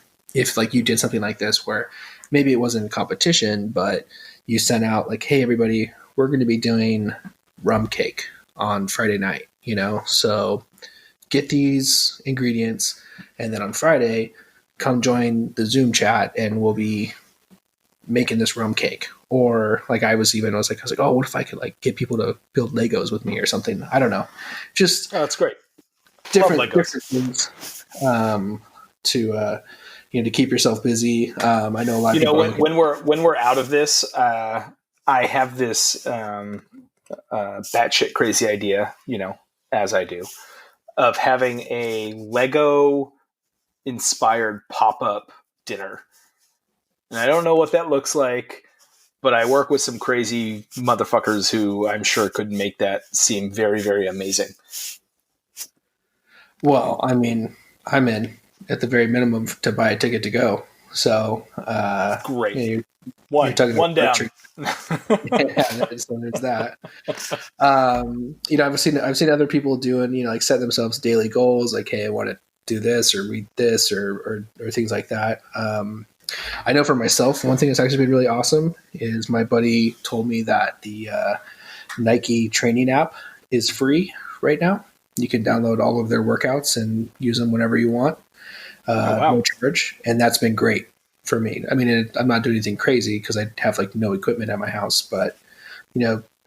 Speaker 3: like you did something like this, where maybe it wasn't a competition, but you sent out like, hey, everybody, we're going to be doing rum cake on Friday night, so get these ingredients, and then on Friday, come join the Zoom chat, and we'll be making this rum cake. Or like I was like, oh, what if I could like get people to build Legos with me or something? I don't know. Just
Speaker 1: that's great.
Speaker 3: Different things to keep yourself busy. I know a lot of people
Speaker 1: when we're out of this, I have this batshit crazy idea, as I do, of having a Lego inspired pop-up dinner. And I don't know what that looks like, but I work with some crazy motherfuckers who I'm sure could make that seem very, very amazing.
Speaker 3: Well, I mean, I'm in at the very minimum to buy a ticket to go. So
Speaker 1: great.
Speaker 3: One down.
Speaker 1: So
Speaker 3: there's that. I've seen other people doing, like set themselves daily goals, like, hey, I want to do this or read this or things like that. I know for myself, one thing that's actually been really awesome is my buddy told me that the Nike training app is free right now. You can download all of their workouts and use them whenever you want. No charge. And that's been great for me. I mean, I'm not doing anything crazy because I have like no equipment at my house, but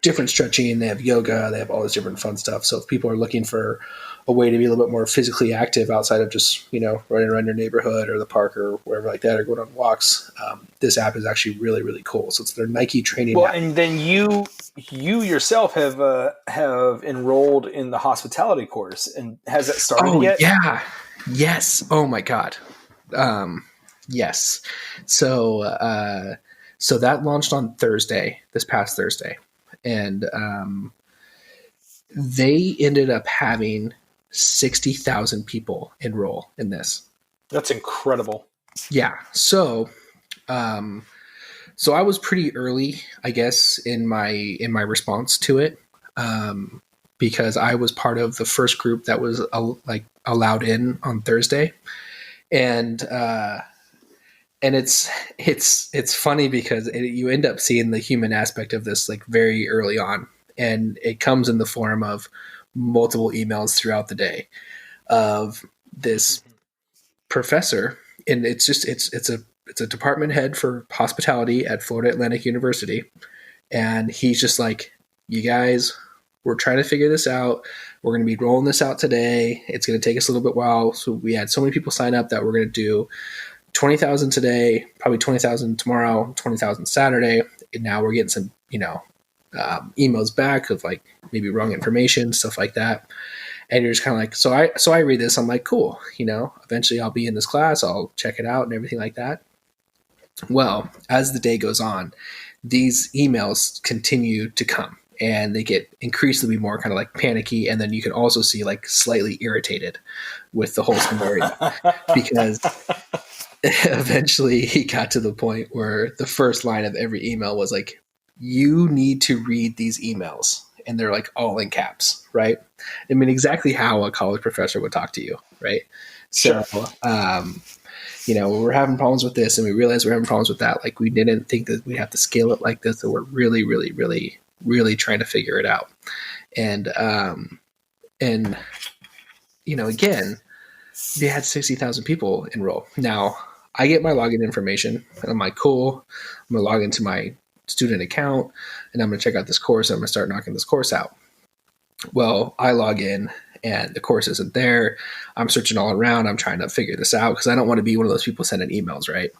Speaker 3: different stretching, they have yoga, they have all this different fun stuff. So if people are looking for a way to be a little bit more physically active outside of just, running around your neighborhood or the park or wherever like that, or going on walks, this app is actually really, really cool. So it's their Nike training app.
Speaker 1: And then you yourself have enrolled in the hospitality course, and has that started yet?
Speaker 3: Yeah. Yes. Oh my God. Yes. So that launched on this past Thursday. And they ended up having 60,000 people enroll in this.
Speaker 1: That's incredible.
Speaker 3: Yeah. So So I was pretty early, I guess, in my response to it, because I was part of the first group that was allowed in on Thursday, and it's funny because you end up seeing the human aspect of this like very early on, and it comes in the form of multiple emails throughout the day of this professor, and it's a department head for hospitality at Florida Atlantic University, and he's just like, you guys, we're trying to figure this out. We're going to be rolling this out today. It's going to take us a little bit while. So we had so many people sign up that we're going to do 20,000 today, probably 20,000 tomorrow, 20,000 Saturday. And now we're getting some, emails back of like maybe wrong information, stuff like that. And you're just kind of like, so I read this. I'm like, cool, eventually I'll be in this class. I'll check it out and everything like that. Well, as the day goes on, these emails continue to come and they get increasingly more kind of like panicky. And then you can also see like slightly irritated with the whole scenario because eventually he got to the point where the first line of every email was like, you need to read these emails. And they're like all in caps, right? I mean, exactly how a college professor would talk to you, right? So,
Speaker 1: Sure.
Speaker 3: We're having problems with this and we realize we're having problems with that. Like we didn't think that we'd have to scale it like this. So we're really, really, really, really trying to figure it out. And again, they had 60,000 people enroll. Now I get my login information and I'm like, cool, I'm going to log into my student account and I'm going to check out this course. I'm going to start knocking this course out. Well, I log in and the course isn't there. I'm searching all around. I'm trying to figure this out because I don't want to be one of those people sending emails, right?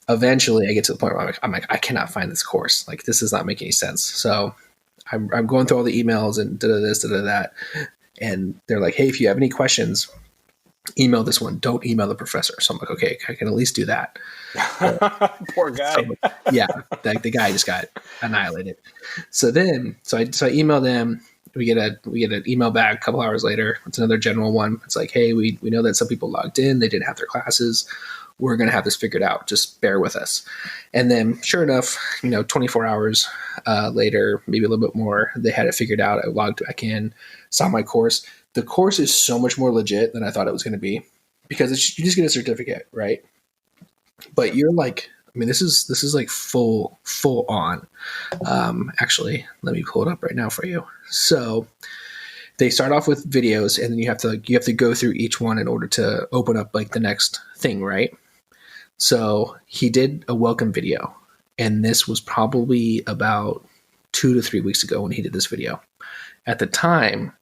Speaker 3: Eventually I get to the point where I'm like, I cannot find this course. Like this does not make any sense. So I'm going through all the emails and this, that. And they're like, hey, if you have any questions, email this one. Don't email the professor. So I'm like, okay, I can at least do that.
Speaker 1: Poor guy.
Speaker 3: So, yeah, the guy just got annihilated. So I email them. We get an email back a couple hours later. It's another general one. It's like, hey, we know that some people logged in. They didn't have their classes. We're going to have this figured out. Just bear with us. And then sure enough, 24 hours later, maybe a little bit more, they had it figured out. I logged back in, saw my course. The course is so much more legit than I thought it was going to be because you just get a certificate, right? But you're like, I mean, this is like full on. Actually, let me pull it up right now for you. So they start off with videos, and then you have to go through each one in order to open up like the next thing, right? So he did a welcome video, and this was probably about 2 to 3 weeks ago when he did this video. At the time,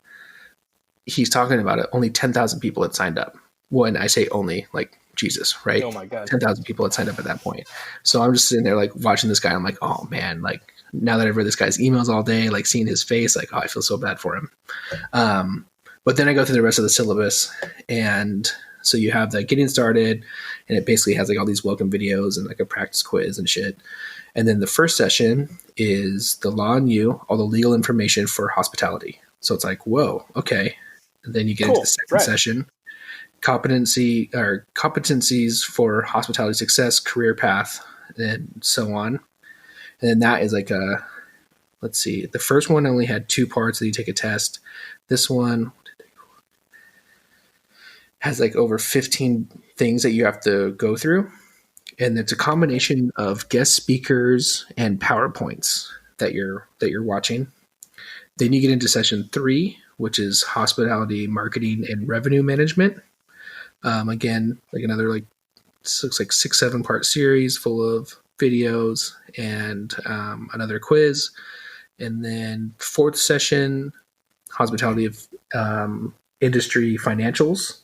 Speaker 3: he's talking about it, only 10,000 people had signed up. When I say only, like Jesus, right?
Speaker 1: Oh my God.
Speaker 3: 10,000 people had signed up at that point. So I'm just sitting there like watching this guy. I'm like, oh man, like now that I've read this guy's emails all day, like seeing his face, like, oh, I feel so bad for him. But then I go through the rest of the syllabus, and so you have that getting started, and it basically has like all these welcome videos and like a practice quiz and shit. And then the first session is the law and you, all the legal information for hospitality. So it's like, whoa, okay. And then you get into the second session, competencies for hospitality success, career path, and so on. And then that is like let's see, the first one only had 2 parts that you take a test. This one has like over 15 things that you have to go through. And it's a combination of guest speakers and PowerPoints that you're watching. Then you get into session 3, which is hospitality, marketing, and revenue management. Again, like another like looks like 6-7 part series full of videos and another quiz. And then 4th session, hospitality of industry financials.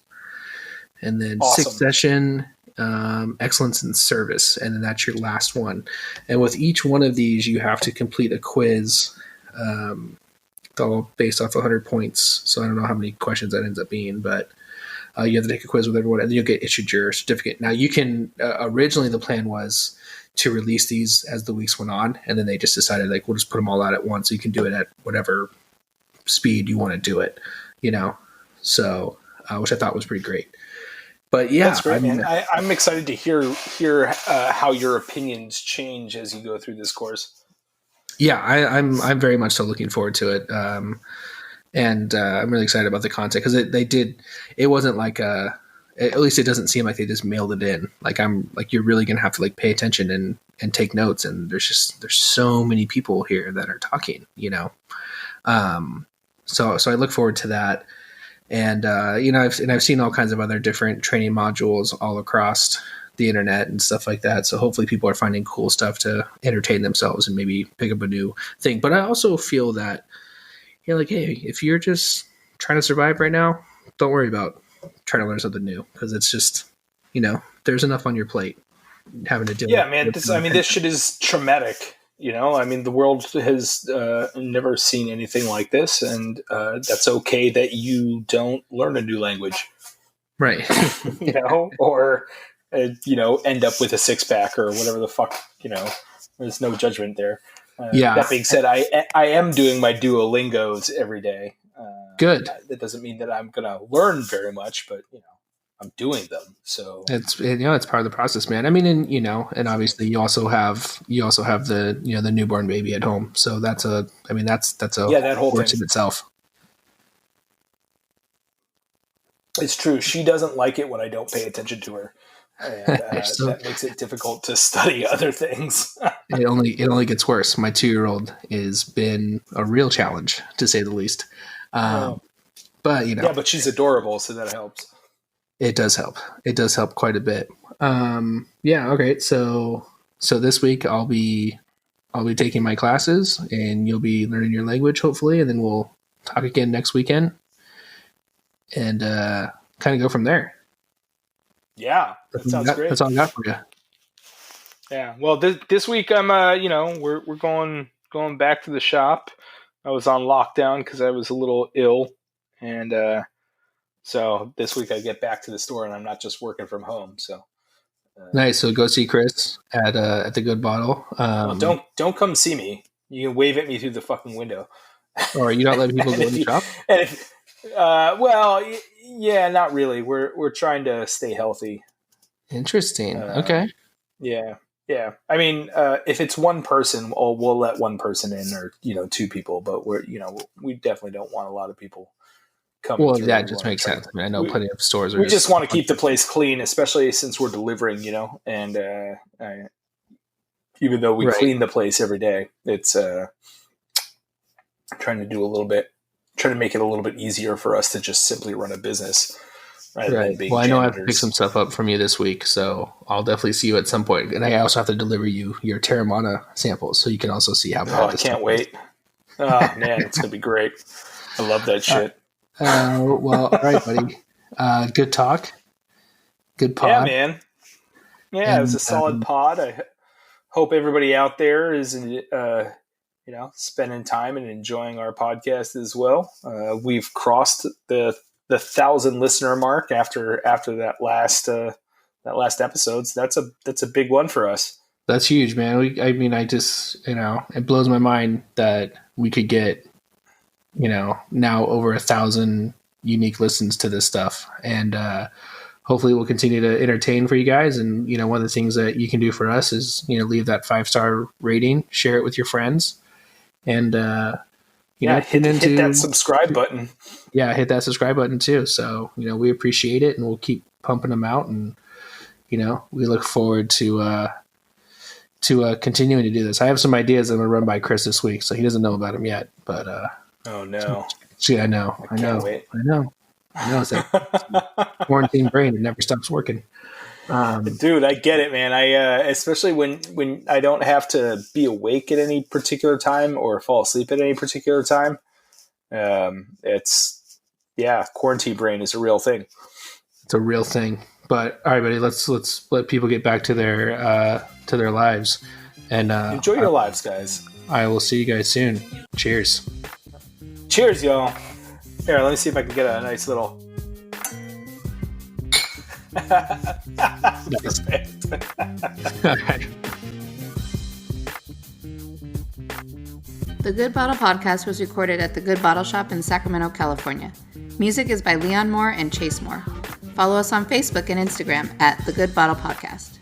Speaker 3: And then
Speaker 1: Awesome.
Speaker 3: 6th session, excellence in service. And then that's your last one. And with each one of these, you have to complete a quiz, all based off 100 points. So I don't know how many questions that ends up being, but you have to take a quiz with everyone, and then you'll get issued your certificate. Now you can, originally the plan was to release these as the weeks went on, and then they just decided like, we'll just put them all out at once. So you can do it at whatever speed you want to do it, So, which I thought was pretty great. But yeah,
Speaker 1: That's great, man. I'm excited to hear how your opinions change as you go through this course.
Speaker 3: Yeah, I'm very much so looking forward to it, and I'm really excited about the content because it wasn't like at least it doesn't seem like they just mailed it in. Like you're really gonna have to like pay attention and take notes, and there's so many people here that are talking, so I look forward to that. And I've seen all kinds of other different training modules all across the internet and stuff like that. So hopefully people are finding cool stuff to entertain themselves and maybe pick up a new thing. But I also feel that like, hey, if you're just trying to survive right now, don't worry about trying to learn something new because it's just there's enough on your plate having to deal.
Speaker 1: Yeah, man. This shit is traumatic. The world has never seen anything like this, and that's okay that you don't learn a new language,
Speaker 3: right?
Speaker 1: Or end up with a six pack or whatever the fuck. There's no judgment there.
Speaker 3: Yeah.
Speaker 1: That being said, I am doing my Duolingos every day.
Speaker 3: Good.
Speaker 1: That doesn't mean that I'm gonna learn very much, but I'm doing them. So
Speaker 3: it's part of the process, man. I mean, and obviously you also have the the newborn baby at home. So that's a
Speaker 1: that whole
Speaker 3: course
Speaker 1: thing
Speaker 3: in itself.
Speaker 1: It's true. She doesn't like it when I don't pay attention to her, and that makes it difficult to study other things.
Speaker 3: It only gets worse. My 2-year-old has been a real challenge, to say the least. But
Speaker 1: but she's adorable, so that helps.
Speaker 3: It does help. It does help quite a bit. Okay. So this week I'll be taking my classes, and you'll be learning your language, hopefully, and then we'll talk again next weekend, and kind of go from there.
Speaker 1: Yeah, that sounds great.
Speaker 3: That's all I got for you.
Speaker 1: Yeah. Well, this week I'm we're going back to the shop. I was on lockdown because I was a little ill, and so this week I get back to the store and I'm not just working from home. So
Speaker 3: nice. So go see Chris at the Good Bottle.
Speaker 1: Don't come see me. You can wave at me through the fucking window.
Speaker 3: Or are you not letting people go in the shop?
Speaker 1: Not really. We're trying to stay healthy.
Speaker 3: Interesting. Okay.
Speaker 1: Yeah. Yeah. I mean, if it's one person, we'll let one person in, or 2 people. But we definitely don't want a lot of people.
Speaker 3: Well, that just makes sense. I mean, I know plenty of stores.
Speaker 1: We just want to keep the place clean, especially since we're delivering, and even though we clean the place every day, it's trying to make it a little bit easier for us to just simply run a business.
Speaker 3: Right. Well, I know I have to pick some stuff up from you this week, so I'll definitely see you at some point. And I also have to deliver you your Teramana samples, so you can also see how.
Speaker 1: I can't wait. Oh man, it's gonna be great. I love that shit.
Speaker 3: Well, all right, buddy. Good talk. Good pod.
Speaker 1: Yeah, man. Yeah, it was a solid pod. I hope everybody out there is, spending time and enjoying our podcast as well. We've crossed the 1,000 listener mark after that last episode. So that's a big one for us.
Speaker 3: That's huge, man. I just it blows my mind that we could get now over 1,000 unique listens to this stuff, and hopefully we'll continue to entertain for you guys. And one of the things that you can do for us is leave that 5-star rating, share it with your friends, and
Speaker 1: hit that subscribe button.
Speaker 3: Yeah, hit that subscribe button too. So we appreciate it, and we'll keep pumping them out, and we look forward to continuing to do this. I have some ideas I'm gonna run by Chris this week, so he doesn't know about them yet, but
Speaker 1: oh no.
Speaker 3: See, I know. It's that quarantine brain. It never stops working.
Speaker 1: Dude, I get it, man. I especially when I don't have to be awake at any particular time or fall asleep at any particular time. Quarantine brain is a real thing.
Speaker 3: It's a real thing. But all right, buddy, let's let people get back to their lives and
Speaker 1: enjoy your lives, guys.
Speaker 3: I will see you guys soon. Cheers.
Speaker 1: Cheers, y'all. Here, let me see if I can get a nice little.
Speaker 3: Nice. All right.
Speaker 4: The Good Bottle Podcast was recorded at the Good Bottle Shop in Sacramento, California. Music is by Leon Moore and Chase Moore. Follow us on Facebook and Instagram at The Good Bottle Podcast.